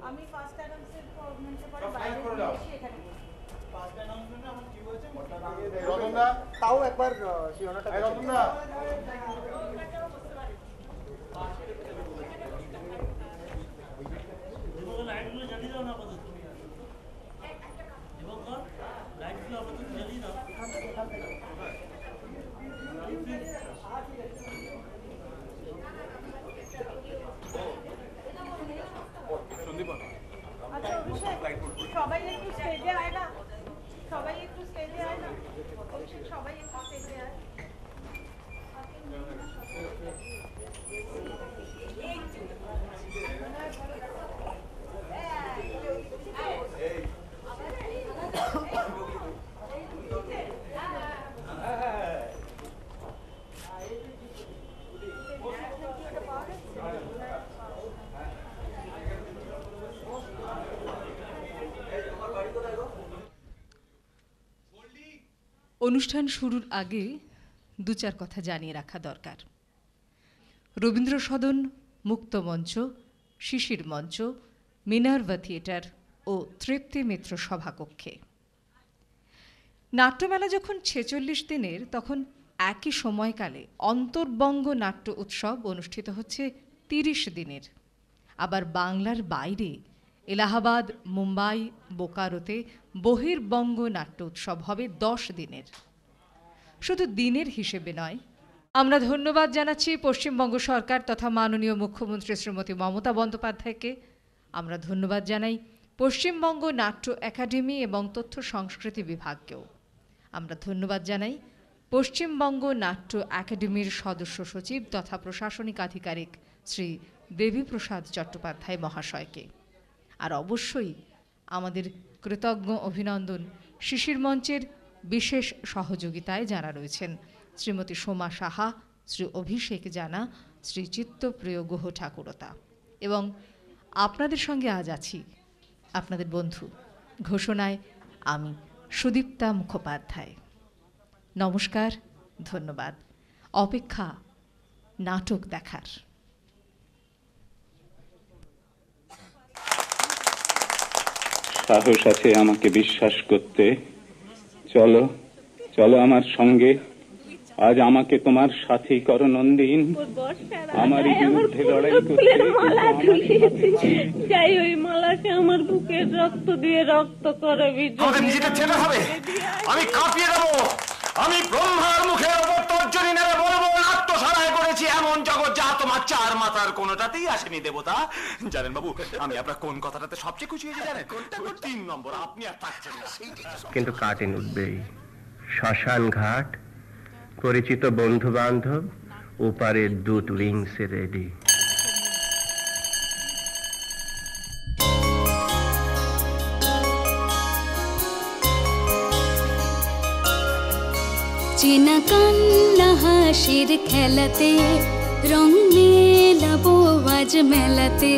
আমি first announcement মঞ্চে পরে বাইরে এসে এখানে ফার্স্ট অ্যানাউন্সমেন্টে আমার কি বলছেন রতনদা তাও একবার শিরোনাটা রতনদা লাইটগুলো জ্বালিয়ে দাও না আপাতত এবং লাইটগুলো আপাতত জ্বালিয়ে দাও সবাই একটু স্টেজে আয় না সবাই একটু স্টেজে আয় না সবাই একটু স্টেজে আয় অনুষ্ঠান শুরুর আগে দু চার কথা জানিয়ে রাখা দরকার। রবীন্দ্র সদন, মুক্ত মঞ্চ, শিশির মঞ্চ, মিনার্ভা থিয়েটার ও তৃপ্তি মিত্র সভাকক্ষে। নাট্যমেলা যখন ৪৬ দিনের, তখন একই সময়কালে অন্তর্বঙ্গ নাট্য উৎসব অনুষ্ঠিত হচ্ছে ৩০ দিনের। আবার বাংলার বাইরে এলাহাবাদ, মুম্বাই, বোকারোতে বহির্বঙ্গ নাট্য উৎসব হবে ১০ দিনের। শুধু দিনের হিসেবে নয়, আমরা ধন্যবাদ জানাচ্ছি পশ্চিমবঙ্গ সরকার তথা মাননীয় মুখ্যমন্ত্রী শ্রীমতী মমতা বন্দ্যোপাধ্যায়কে। আমরা ধন্যবাদ জানাই পশ্চিমবঙ্গ নাট্য একাডেমি এবং তথ্য সংস্কৃতি বিভাগকেও। আমরা ধন্যবাদ জানাই পশ্চিমবঙ্গ নাট্য একাডেমির সদস্য সচিব তথা প্রশাসনিক আধিকারিক শ্রী দেবীপ্রসাদ চট্টোপাধ্যায় মহাশয়কে। আর অবশ্যই আমাদের কৃতজ্ঞ অভিনন্দন শিশির মঞ্চের বিশেষ সহযোগিতায় যারা রয়েছেন শ্রীমতী সোমা সাহা, শ্রী অভিষেক জানা, শ্রী চিত্তপ্রিয় গুহ ঠাকুরতা। এবং আপনাদের সঙ্গে আজ আছি আপনাদের বন্ধু ঘোষণায় আমি সুদীপ্তা মুখোপাধ্যায়। নমস্কার, ধন্যবাদ। অপেক্ষা নাটক দেখার। সাহস আছে আমাকে বিশ্বাস করতে। চলো চলো আমার সঙ্গে, আজ আমাকে তোমার সাথী করো নন্দিন, আমারই বিরুদ্ধে লড়াই করতে। চাই ওই মালাকে আমার বুকের রক্ত দিয়ে রক্ত করে আমি কাঁপিয়ে দেবো। আমি ব্রহ্মার মুখের উপর তর্জনী নেবে বলবো নাট্য সারায় করেছি এমন জগৎ যা তোমার চার মাথার কোনোটাতেই আসেনি দেবতা। জানেন বাবু, আমি আপনার কোন কথাটাতে সবচেয়ে খুশি হয়েছি জানেন? ৩ নম্বর, আপনি আর থাকছেন না। কিন্তু কাটিন উঠবেই। শ্মশান ঘাট, পরিচিত বন্ধু বান্ধব, ওপারে দুট উইংসে রেডি। চেনা কান্না হাসির খেলাতে রং মেলাবো আজ মেলাতে,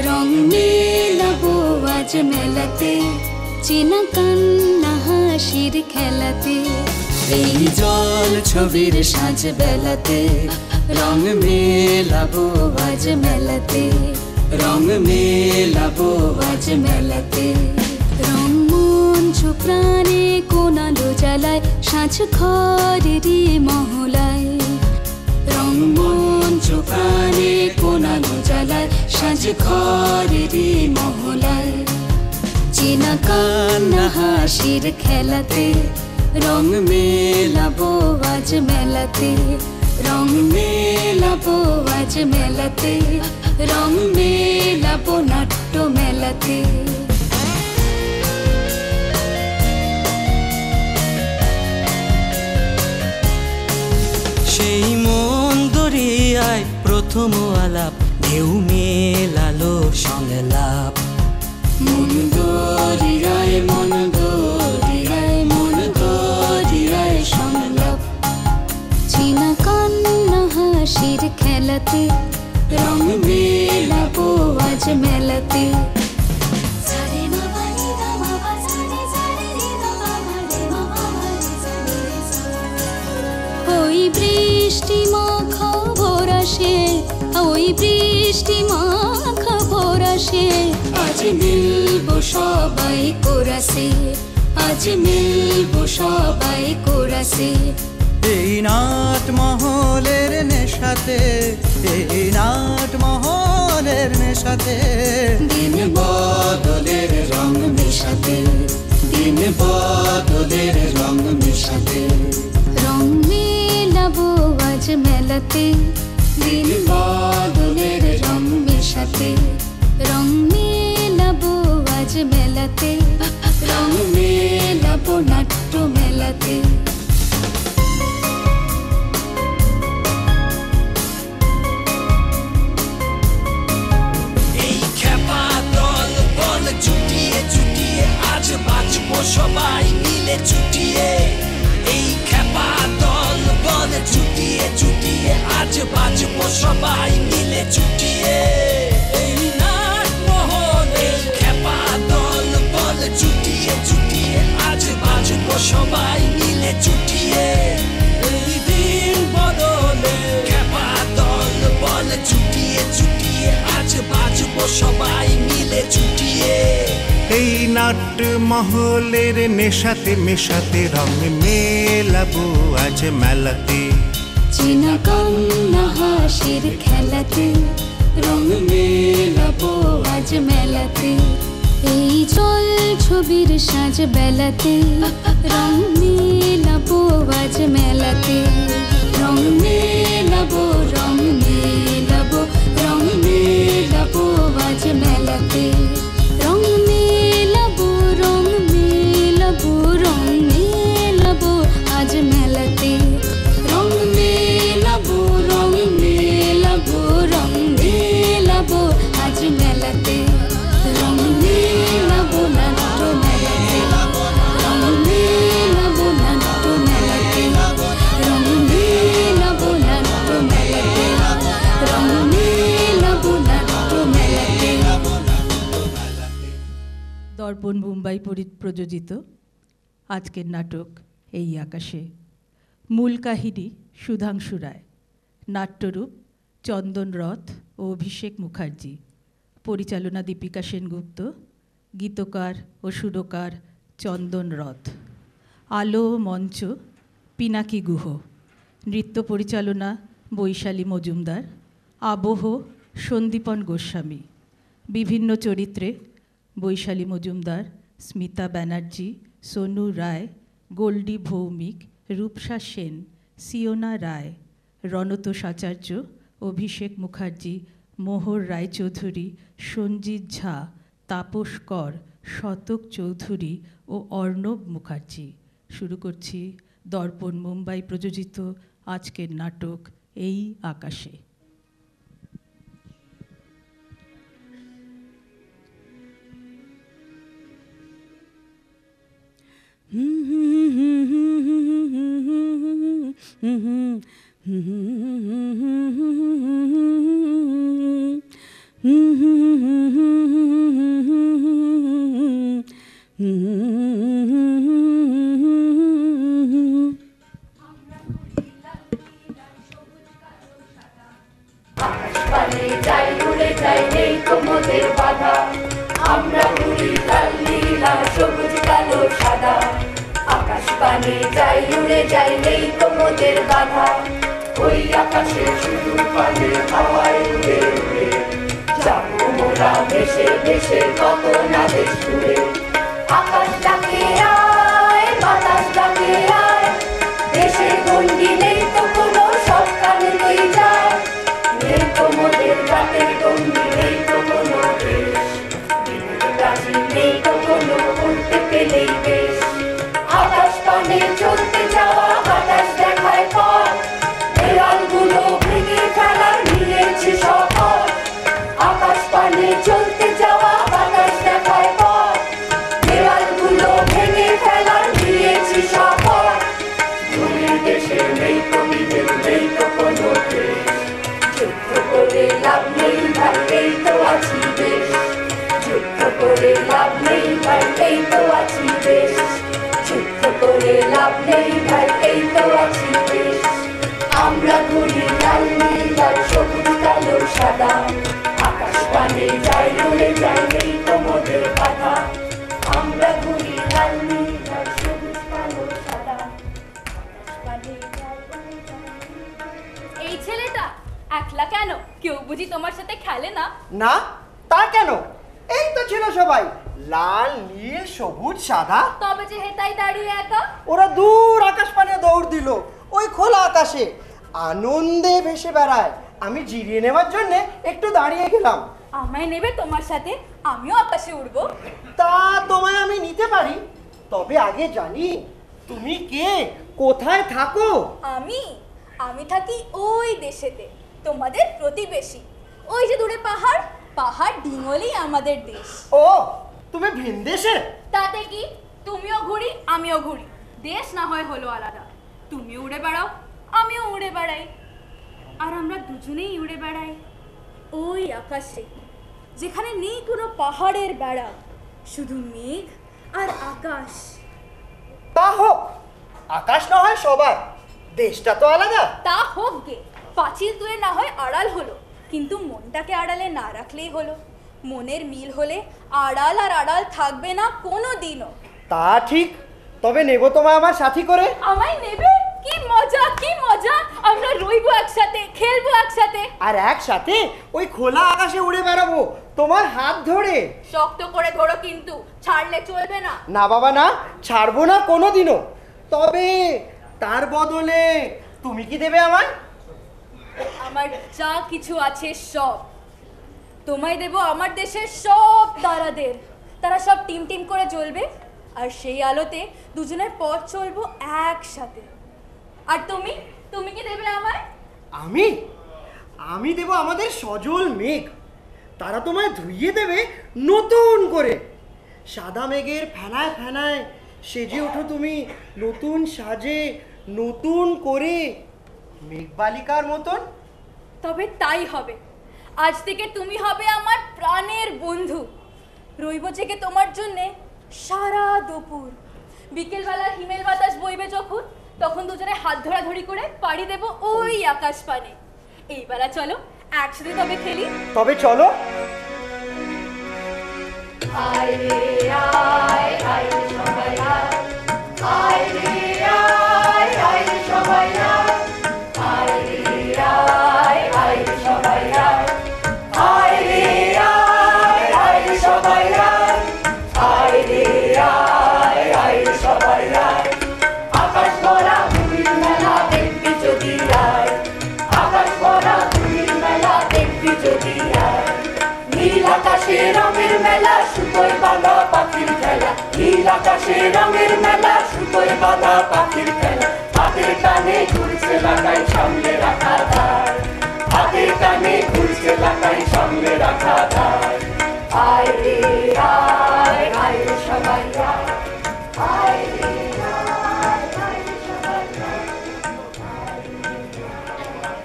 রং মেলাবো আজ মেলাতে, চেনা কান্না হাসির খেলাতে। এই জল ছবির সাজ বেলাতে রং মেলাবো আজ মেলাতে, রং মেলাবো আজ মেলাতে। রং মঞ্চ প্রাণে কোনালো জ্বালায় সাঁঝ ঘরেরই মহলায়, রং মঞ্চ প্রাণে কোনালো জ্বালায় সাঁঝ ঘরেরই মহলায়। চেনা কান্না হাসির খেলাতে রং মেলাবো আজ মেলাতে, রং মেলাবো আজ মেলাতে, রং মেলাবো নাট্য মেলাতে। সেই মন দরিয়ায় প্রথম আলাপ, ঢেউ মেলালো সংলাপ। মন দরিয়ায়, মন দরিয়ায়, মন দরিয়ায় সংলাপ। চেনা কান্না হাসির খেলাতে রং মেলাবো আজ মেলাতে। ওই বৃষ্টি মাখা ভোরাসে, ওই বৃষ্টি মাখা ভোরাসে, আজ মিলবো সবাই কোরাসে, আজ মিলবো সবাই কোরাসে। এই নাট মহলের নেশাতে, এই নাট মহলের নেশাতে, দিন বদলের রং মেশাতে, দিন বদলের রং মেশাতে। রং মেলাবো আজ মেলাতে, দিন বদলের রং মেশাতে। রং মেলাবো আজ মেলাতে, রং মেলাবো নাট্য মেলাতে। চুটিয়ে চুটিয়ে আজ বাঁচবো সবাই মিলে চুটিয়ে। এই খেপা দল বল চুটিয়ে চুটিয়ে আজ বাঁচবো সবাই মিলে চুটিয়ে। এই নাট মহলে খেপা দল বল চুটিয়ে চুটিয়ে আজ বাঁচবো সবাই মিলে চুটিয়ে। এই দিন বদলে খেপা দল বল চুটিয়ে চুটিয়ে আজ বাঁচবো সবাই মিলে চুটিয়ে। এই নাট মহলের নেশাতে মেশাতে রং মেলাবো আজ মেলাতে। চেনা কান্না হাসির খেলাতে, রং মেলাবো আজ মেলাতে। এই চল ছবির সাজ বেলাতে, রং মেলাবো আজ মেলাতে। রং মেলাবো, রং মেলাবো, রং মেলাবো আজ মেলাতে। রং মেলাবো, রং মেলাবো, রং মেলাবো আজ মেলাতে। রং মেলাবো, রং মেলাবো, রং মেলাবো আজ মেলাতে। রং মেলাবো নাট্য মেলাতে, রং মেলাবো নাট্য মেলাতে। রং মেলাবো নাট্য মেলাতে, রং মেলাবো নাট্য মেলাতে। দর্পণ মুম্বাই প্রযোজিত আজকের নাটক এই আকাশে। মূল কাহিনী সুধাংশু রায়, নাট্যরূপ চন্দন রথ ও অভিষেক মুখার্জি, পরিচালনা দীপিকা সেনগুপ্ত, গীতকার ও সুরকার চন্দন রথ। আলো ও মঞ্চ পিনাকি গুহ, নৃত্য পরিচালনা বৈশালী মজুমদার, আবহ সন্দীপন গোস্বামী। বিভিন্ন চরিত্রে বৈশালী মজুমদার, স্মিতা ব্যানার্জি, সোনু রায়, গোল্ডি ভৌমিক, রূপসা সেন, সিওনা রায়, রণতোষ আচার্য, অভিষেক মুখার্জি, মোহর রায়চৌধুরী, সঞ্জিত ঝা, তাপস কর, শতক চৌধুরী ও অর্ণব মুখার্জি। শুরু করছি দর্পণ মুম্বাই প্রযোজিত আজকের নাটক এই আকাশে। আমরা ঘুরি লাল নীল সবুজ কালো সাদা, আকাশ পানে যাই উড়ে যাই এই তো কেউ বুঝি তোমার সাথে খেলে না? না, তা কেন? এই তো ছিল সবাই, লাল নীল সবুজ সাদা। তবে যে হেতাই দাঁড়িয়ে একা? ওরা দূর আকাশ পানে দৌড় দিল, ওই খোলা আকাশে আনন্দে ভেসে বেড়ায়। আমি জিরিয়ে নেওয়ার জন্য একটু দাঁড়িয়ে গেলাম। আমায় নেবে তোমার সাথে? আমিও আকাশে উড়বো। তা তোমায় আমি নিতে পারি, তবে আগে জানি তুমি কে, কোথায় থাকো? আমি থাকি ওই দেশেতে, তোমাদের প্রতিবেশী। ওই যে দূরে পাহাড়, পাহাড় ডিঙোলেই আমাদের দেশ। ও, তুমি ভিন দেশে? তাতে কি, তুমিও ঘুরি আমিও ঘুরি, দেশ না হয় হলো আলাদা। তুমিও উড়ে বেড়াও, আমিও উড়ে বেড়াই, আর আমরা দুজনেই উড়ে বেড়াই ওই আকাশে, যেখানে নেই কোনো পাহাড়ের বেড়া, শুধু মেঘ আর আকাশ। তা হোক, আকাশ না হয় সবার, দেশটা তো আলাদা। তা হোক গে, পাঁচিল তুলে না হয় আড়াল হলো, কিন্তু মনটাকে আড়ালে না রাখলেই হলো। মনের মিল হলে আড়াল আর আড়াল থাকবে না কোনো দিনও। তা ঠিক, তবে নেব তোমায় আমার সাথী করে। আমায় নেবে? কি মজা, কি মজা! আমরা রইবো একসাথে, খেলবো একসাথে, আর একসাথে ওই খোলা আকাশে উড়ে বেড়াবো তোমার হাত ধরে। শক্ত করে ধরো, কিন্তু ছাড়লে চলবে না। না বাবা না, ছাড়বো না কোনোদিনও। তবে তার বদলে তুমি কি দেবে আমায়? আমার যা কিছু আছে সব তোমায় দেব। আমার দেশের সব তারাদের, তারা সব টিম টিম করে জ্বলবে, আর সেই আলোতে দুজনের পথ চলবো একসাথে। আর তুমি, তুমি কি দেবে আমায়? আমি দেব আমাদের সজল মেঘ, তারা তোমায় ধুইয়ে দেবে নতুন করে। সাদা মেঘের ফেনায় ফেনায় সেজে ওঠো তুমি নতুন সাজে, নতুন করে, মেঘবালিকার মতন। তবে তাই হবে, আজ থেকে তুমি হবে আমার প্রাণের বন্ধু। রইব জেগে তোমার জন্যে সারা দুপুর। বিকেলবেলা হিমেল বাতাস বইবে যখন, তখন দুজনে হাত ধরাধরি করে পাড়ি দেব ওই আকাশ পানে। এই বেলা চলো একসাথে তবে খেলি। তবে চলো। আয় রে আয়, আয় রে সবাই আয়, আয় রে আয়, আয় রে সবাই আয়, আয় রে আয়, আয় রে সবাই আয়, আয় রে আয়, আয় রে সবাই আয়, আয় রে আয়, আয় রে সবাই আয়। আকাশ ভরা হুইল মেলা দেখবি যদি আয়, আকাশ ভরা হুইল মেলা দেখবি যদি আয়। নীল আকাশে রঙের মেলা, সুতোয় বাঁধা পাখির খেলা, নীল আকাশে রঙের মেলা, সুতোয় বাঁধা পাখির খেলা। হাতের টানে ঘুরছে লাগাই সামনে রাখা দায়, হাতের টানে ঘুরছে লাগাই সামনে রাখা দায়। আয় রে আয়, আয় রে সবাই আয়, আয় রে আয়, আয় রে সবাই আয়।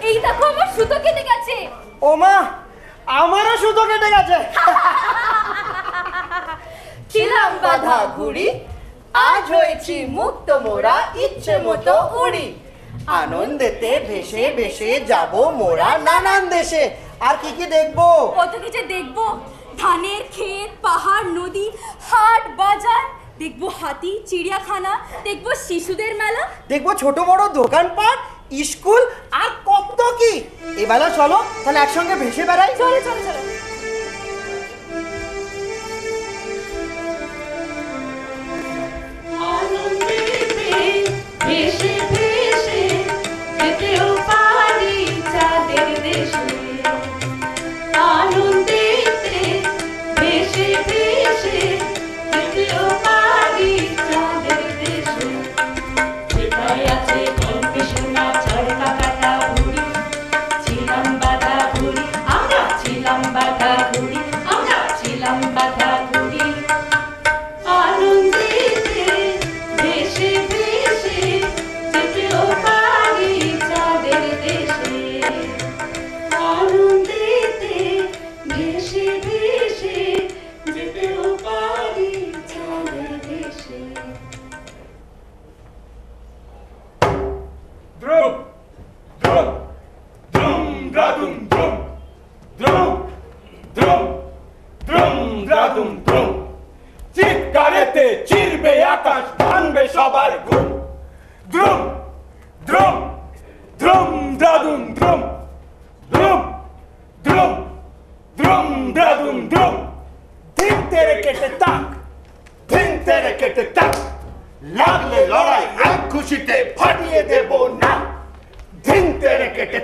এই দেখো আমার সুতো কেটে গেছে। ও মা, আমারও সুতো কেটে গেছে। ছিলাম বাঁধা ঘুড়ি, আজ হয়েছি মুক্ত মোরা, ইচ্ছে মতো উড়ি। আনন্দেতে ভেসে ভেসে যাব মোরা নানান দেশে। আর কি কি দেখবো? কত কিছু দেখবো, ধানের ক্ষেত, পাহাড়, নদী, হাট বাজার, দেখবো হাতি, চিড়িয়াখানা, দেখবো শিশুদের মেলা, দেখবো ছোট বড় দোকানপাট, স্কুল, আর কত কি। এবেলা চলো তাহলে একসঙ্গে ভেসে বেড়াই। চলো চলো চলো। ভেসে ভেসে যেতেও পারি চাঁদের দেশে, আনন্দেতে ভেসে ভেসে যেতেও পারি চাঁদের দেশে। যেথায় আছে কল্পে সোনা চরকা কাটা ঘুড়ি, ছিলাম বাঁধা ঘুড়ি, আমরা ছিলাম বাঁধা ঘুড়ি, আমরা ছিলাম বাঁধা ঘুড়ি। আনন্দেতে ভেসে ভেসে যেতেও পারি চাঁদের দেশে, আনন্দেতে ভেসে ভেসে যেতেও পারি চাঁদের দেশে। দ্রুম দ্রুম দ্রুম দ্রাদুম দ্রুম দ্রুম দ্রুম দ্রুম দ্রাদুম দ্রুম। চিৎকারেতে চিরবে আকাশ, ভাঙবে সবার ঘুম। দ্রুম দ্রুম দ্রুম দ্রাদুম দ্রুম দ্রুম দ্রাদুম দ্রুম ধিন তেরে কেটে তাক ধিন তেরে কেটে তাক লাগলে লড়াই এক খুশিতে ফাটিয়ে দেব না ধিন তেরে কেটে